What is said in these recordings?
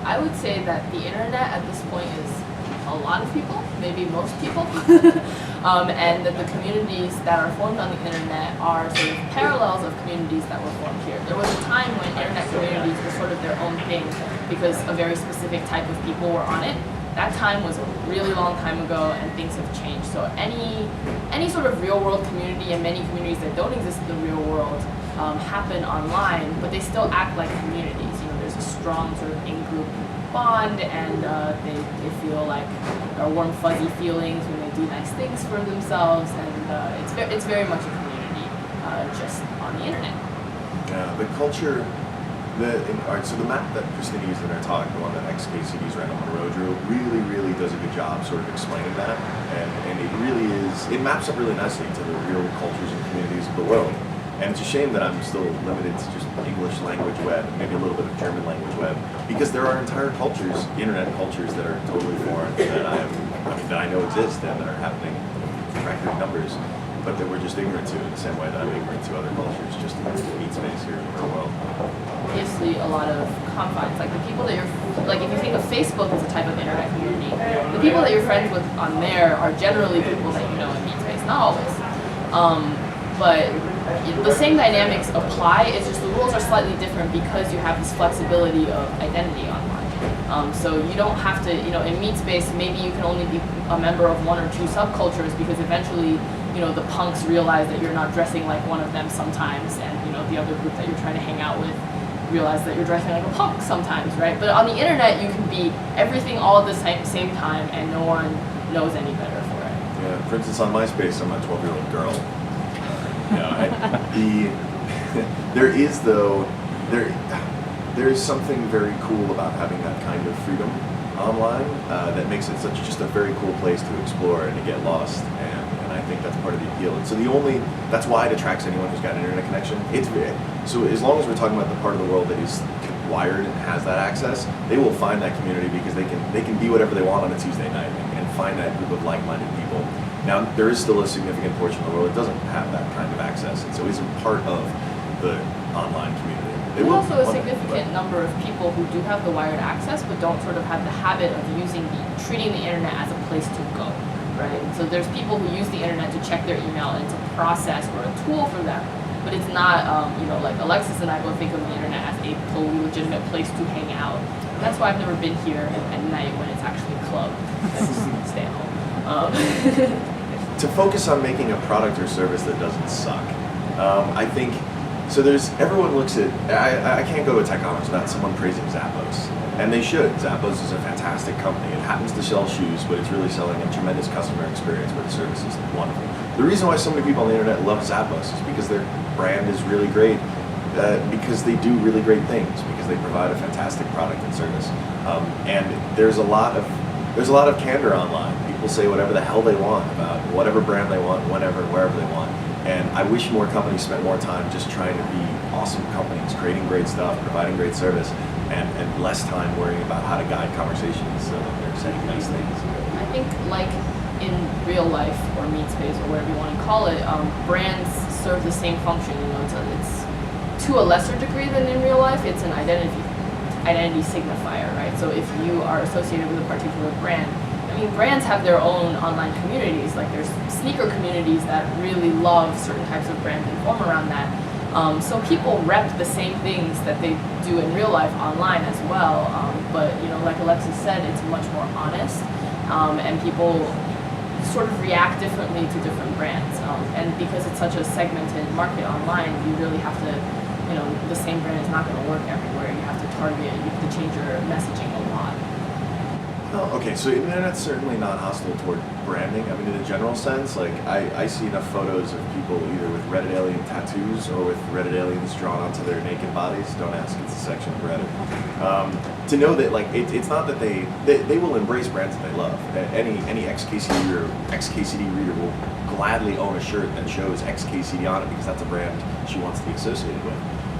I would say that the internet at this point is a lot of people, maybe most people, and that the communities that are formed on the internet are sort of parallels of communities that were formed here. There was a time when internet communities were sort of their own thing because a very specific type of people were on it. That time was a really long time ago, and things have changed. So any sort of real world community, and many communities that don't exist in the real world happen online, but they still act like communities. You know, there's a strong sort of in-group bond, and they feel like warm fuzzy feelings when they do nice things for themselves, and it's very much a community just on the internet. Yeah, the culture. So the map that Christina used in her talk, the one that XKCD's Random Monroe drew, really does a good job sort of explaining that, and it really is, it maps up really nicely to the real cultures and communities of the world. And it's a shame that I'm still limited to just English language web, maybe a little bit of German language web, because there are entire cultures, internet cultures, that are totally foreign, that I know exist and that are happening in record numbers, but that we're just ignorant to in the same way that I'm ignorant to other cultures, just in the meat space here in the real world. Obviously a lot of confines, like the people that you're, like if you think of Facebook as a type of internet community, the people that you're friends with on there are generally people that you know in meat space, not always. But the same dynamics apply, it's just the rules are slightly different because you have this flexibility of identity online. So you don't have to, you know, in meat space, maybe you can only be a member of one or two subcultures because eventually, you know, the punks realize that you're not dressing like one of them sometimes, and, you know, the other group that you're trying to hang out with realize that you're dressing like a punk sometimes, right? But on the internet, you can be everything all at the same time, and no one knows any better for it. Yeah, for instance, on MySpace, I'm a 12-year-old girl. There is something very cool about having that kind of freedom online that makes it just a very cool place to explore and to get lost, and I think that's part of the appeal. And so that's why it attracts anyone who's got an internet connection. So as long as we're talking about the part of the world that is wired and has that access, they will find that community because they can be whatever they want on a Tuesday night and find that group of like-minded people. Now, there is still a significant portion of the world that doesn't have that kind of access, and so isn't part of the online community. There's also a significant number of people who do have the wired access, but don't sort of have the habit of treating the internet as a place to go, right? So there's people who use the internet to check their email, and it's a process or a tool for them, but it's not, you know, like Alexis and I both think of the internet as a totally legitimate place to hang out. That's why I've never been here at night when it's actually a club. I just stay at home. To focus on making a product or service that doesn't suck, I think, so everyone looks at, I can't go to a tech conference without someone praising Zappos, and they should. Zappos is a fantastic company. It happens to sell shoes, but it's really selling a tremendous customer experience where the service is wonderful. The reason why so many people on the internet love Zappos is because their brand is really great, because they do really great things, because they provide a fantastic product and service. And there's a lot of candor online. People say whatever the hell they want about whatever brand they want, whenever, wherever they want. And I wish more companies spent more time just trying to be awesome companies, creating great stuff, providing great service, and less time worrying about how to guide conversations so that they're saying nice things. I think, like in real life or meat space or whatever you want to call it, brands serve the same function. You know, it's to a lesser degree than in real life. It's an identity signifier, right? So if you are associated with a particular brand, I mean, brands have their own online communities. Like there's sneaker communities that really love certain types of brands and form around that. So people rep the same things that they do in real life online as well. But you know, like Alexis said, it's much more honest, and people sort of react differently to different brands. And because it's such a segmented market online, you really have to, you know, the same brand is not going to work everywhere. You have to target, you have to change your messaging a lot. Oh, okay, so the internet's certainly not hostile toward branding. I mean, in a general sense, like I see enough photos of people either with Reddit alien tattoos or with Reddit aliens drawn onto their naked bodies. Don't ask, it's a section of Reddit. To know that, like, it's not that they will embrace brands that they love. Any XKCD reader will gladly own a shirt that shows XKCD on it because that's a brand she wants to be associated with.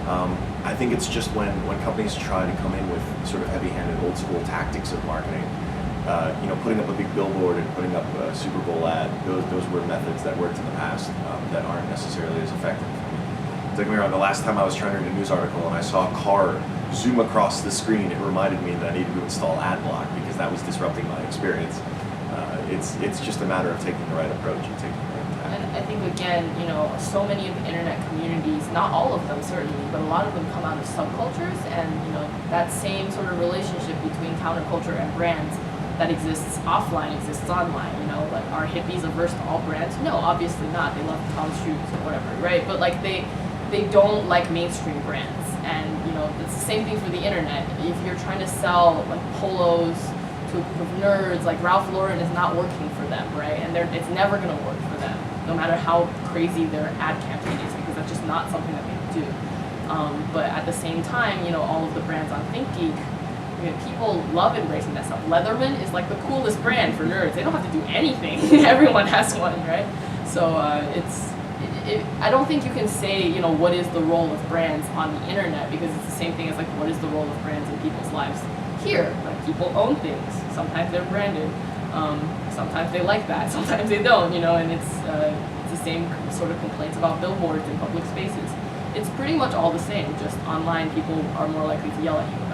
I think it's just when companies try to come in with sort of heavy-handed, old-school tactics of marketing, you know, putting up a big billboard and putting up a Super Bowl ad. Those were methods that worked in the past that aren't necessarily as effective. Don't get me wrong, the last time I was trying to read a news article and I saw a car zoom across the screen, it reminded me that I needed to install ad block because that was disrupting my experience. It's just a matter of taking the right approach and taking the right tack. And I think, again, you know, so many of the internet communities, not all of them certainly, but a lot of them come out of subcultures, and, you know, that same sort of relationship between counterculture and brands that exists offline exists online. You know, like, are hippies averse to all brands? No, obviously not. They love Tom's shoes or whatever, right? But like they don't like mainstream brands, and you know, it's the same thing for the internet. If you're trying to sell like polos to a group of nerds, like Ralph Lauren is not working for them, right? And it's never going to work for them, no matter how crazy their ad campaign is, because that's just not something that they do. But at the same time, you know, all of the brands on ThinkGeek, you know, people love embracing that stuff. Leatherman is like the coolest brand for nerds. They don't have to do anything. Everyone has one, right? So I don't think you can say, you know, what is the role of brands on the internet, because it's the same thing as like what is the role of brands in people's lives here. Like, people own things. Sometimes they're branded. Sometimes they like that. Sometimes they don't. You know, and it's the same sort of complaints about billboards in public spaces. It's pretty much all the same. Just online, people are more likely to yell at you